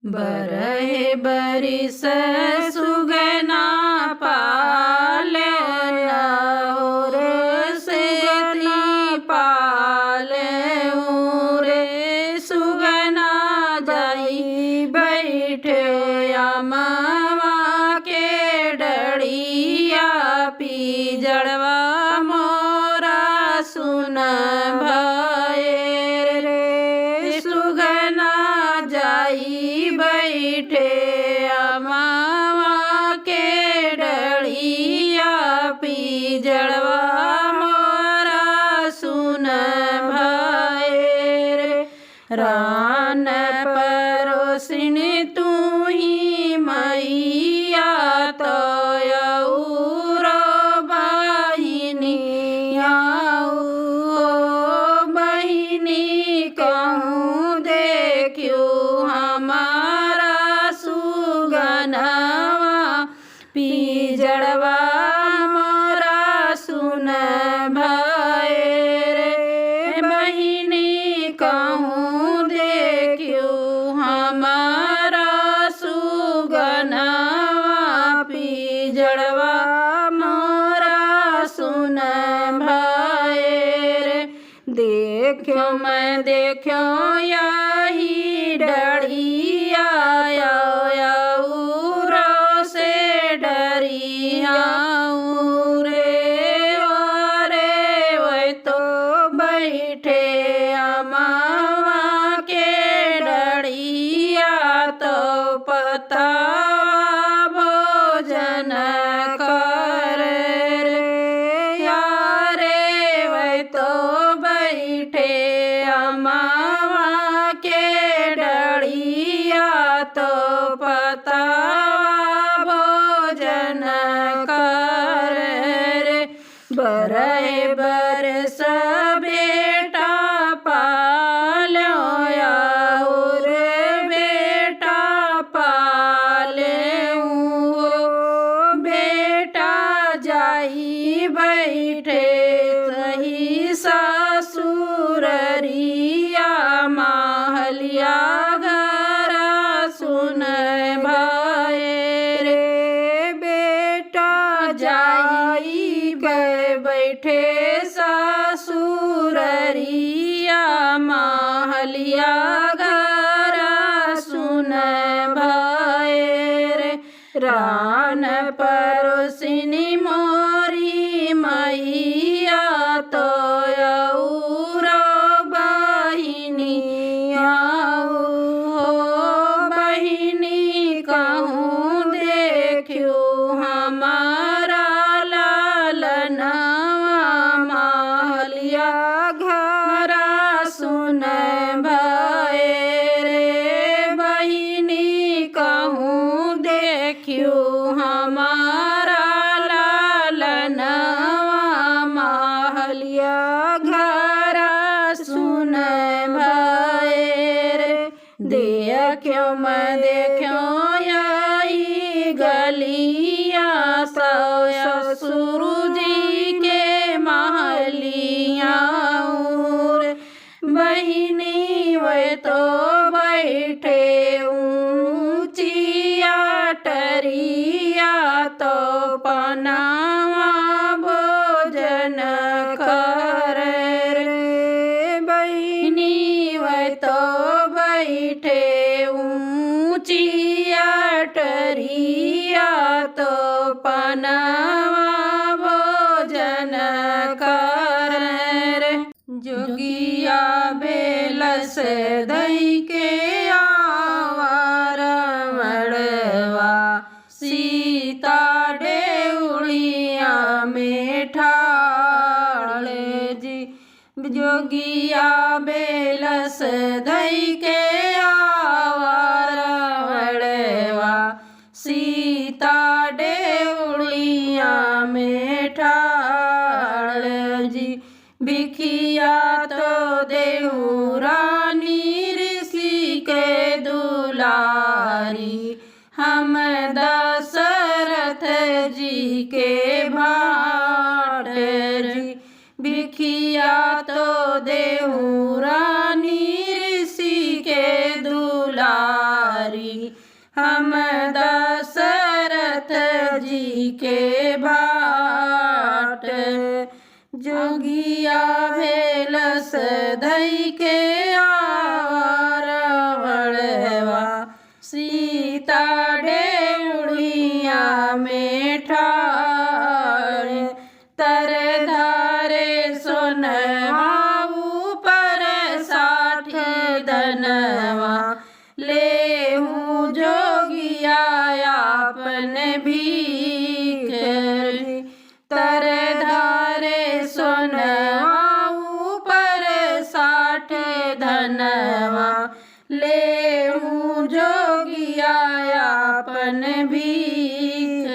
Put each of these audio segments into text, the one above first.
बरहे बरिस सुगना पाले और सुगनी पाले रे सुगना जाई बैठे अमवा के डड़िया पीजड़वा मोरा सुन भये रे सुगना जाई बैठे अमवा के डड़िया पीजड़वा मोरा सुन भये रे रान परोसिन तू ही मैया तो बहिनी बहिनी कहूँ देखियो हमारा सुगनवा पीजड़वा मोरा सुन भये रे बहिनी कहूँ देखियो हमारा सुगनवा पीजड़वा मोरा सुन भये रे देखो मैं देखो यही डरिया रो से डरिया रे वह तो बैठे अमवा के डरिया तो पता भोजन कर रे यारे वह तो बैठे अमवा के डरिया तो पता भोजन कर रे बरहे बरस बेटा पालो और बेटा पाले बेटा जाई बैठे सही ससुररिया महलिया घर सुन भये रे बेटा जाई बैठे ससुररिया महलिया घर सुन भये रे रान परोसिनी मोरी मैया तो बहिनी बहिनी कहूँ देखियो हमारा लालनवा महलिया घरा सुन भये रे बहिनी कहूँ देखियो हमारा लालनवा महलिया घरा सुन भये रे देखो मैं देखो यही गलिया ससुर जी के महलिया बहिनी वह तो बैठे ऊंचिया टरिया तो पनावा भोजन कर रे बहिनी वह तो बैठे ऊंचिया टरिया तो पनावा भोजन कर रे जोगिया बेलस दई के आवार मड़वा सीता डेउड़िया में ठाड़ जी जोगिया बेलस दई के आवार मड़वा सीता डेउड़िया में ठाड़ जी बिखिया तो देहु रानी ऋषि के दुलारी हम दशरथ जी के भाट जी बिखिया तो देहु रानी ऋषि के दुलारी भारी हम दशरथ जी के भाट। जोगिया भेलस धई के आवरवड़वा सीता डेउड़िया में ठाड़। तर धारे सोनवा ऊपर 60 धनवा लेहूँ जोगिया आपन भीख। तर धारे सोनवा ऊपर 60 धनवा लेहूँ जोगिया आपन भीख।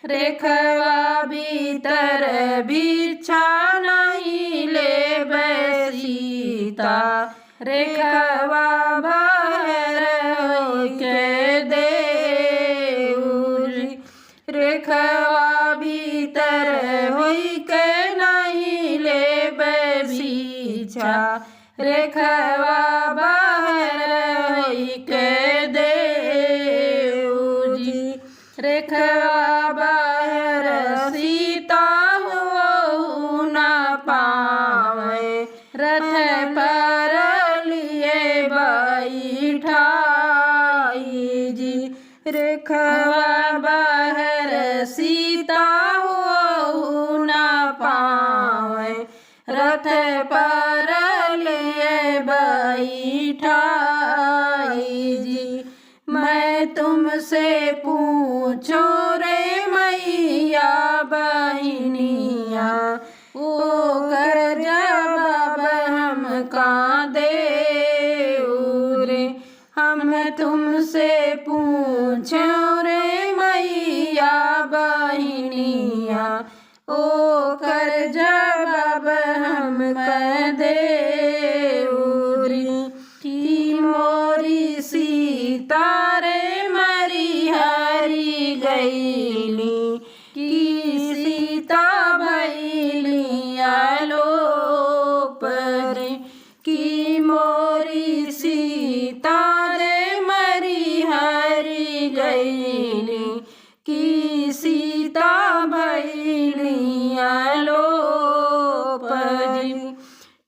रेखवा भीतर भिक्षा नहीं ले सीता रेखवा बाहर के देउरी। रेखवा भीतर होई के नहीं ले भिक्षा रेखवा बाहर होई के देउरी। रेखवा बाहर सीता हो न पावे रथ पर लिए बैठाई जी। रेखवा बाहर सीता हो न पावे रथ पर लिए बैठाई जी। मैं तुमसे पूछूं रे मैया बहिनिया ओ कर जवाब हम का देऊ रे। हम तुमसे पूछूं रे मैया बहिनिया ओ कर जवाब हम का देऊ रे। की मोरी सीता रे मरी हरी गईली की सीता भैली आलोप रे। की मोरी सीता रे मरी हरी गईली की सीता भैली आलोप जी।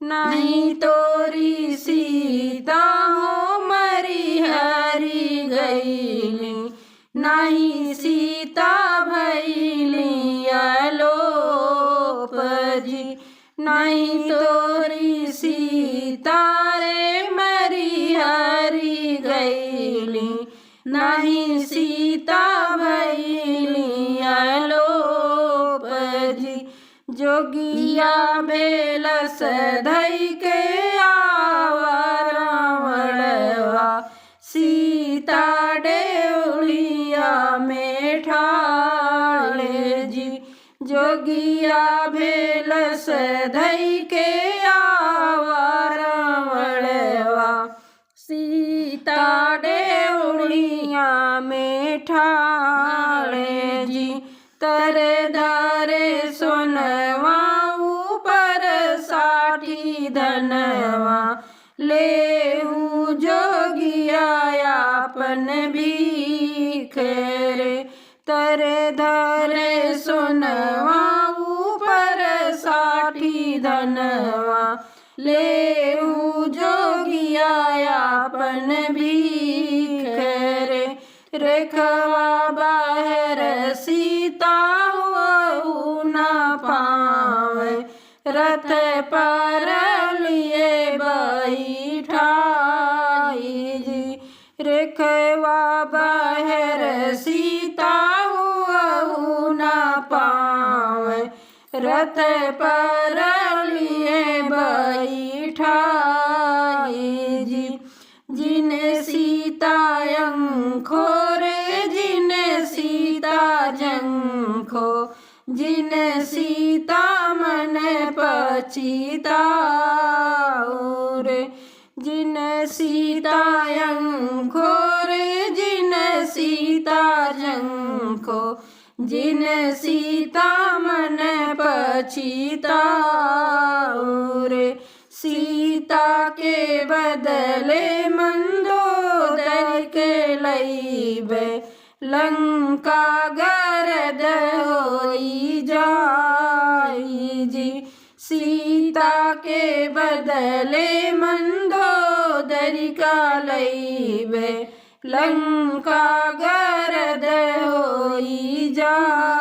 नहीं तोरी सीता हो मरी हरी गईली नहीं सीता भैली आलोप जी। नहीं तोरी सीता रे मरी हरी गईली नहीं सीता भैली आलोप जी। जोगिया भेलस धई के आवरवड़वा सीता डेउड़िया में ठाड़े जी। जोगिया भेलस धई के आवरवड़वा सीता डेउड़िया में ठाड़े जी। तर धारे सोनवा ऊपर 60 धनवा लेहूँ जोगिया आपन भीख रे। तर धारे सोनवा ऊपर 60 धनवा लेहूँ जोगिया आपन भीख रे। रेखवा बाहर सीता हो न पावे रथ पर लिए बैठाई जी। रेखवा बाहर सीता हो न पावे रथ पर लिए बैठाई जी। जिन सीता अंखो रे जिन सीता जंखो जिन सीता मन पचिता रे। जिन सीता अंखो रे जिन सीता जंखो जिन सीता मन पचिता रे। सीता के बदले मंदोदरी लईबे लंका गरद होई जाई जी। सीता के बदले मंदोदरी का लईबे लंका गरद होई जाई।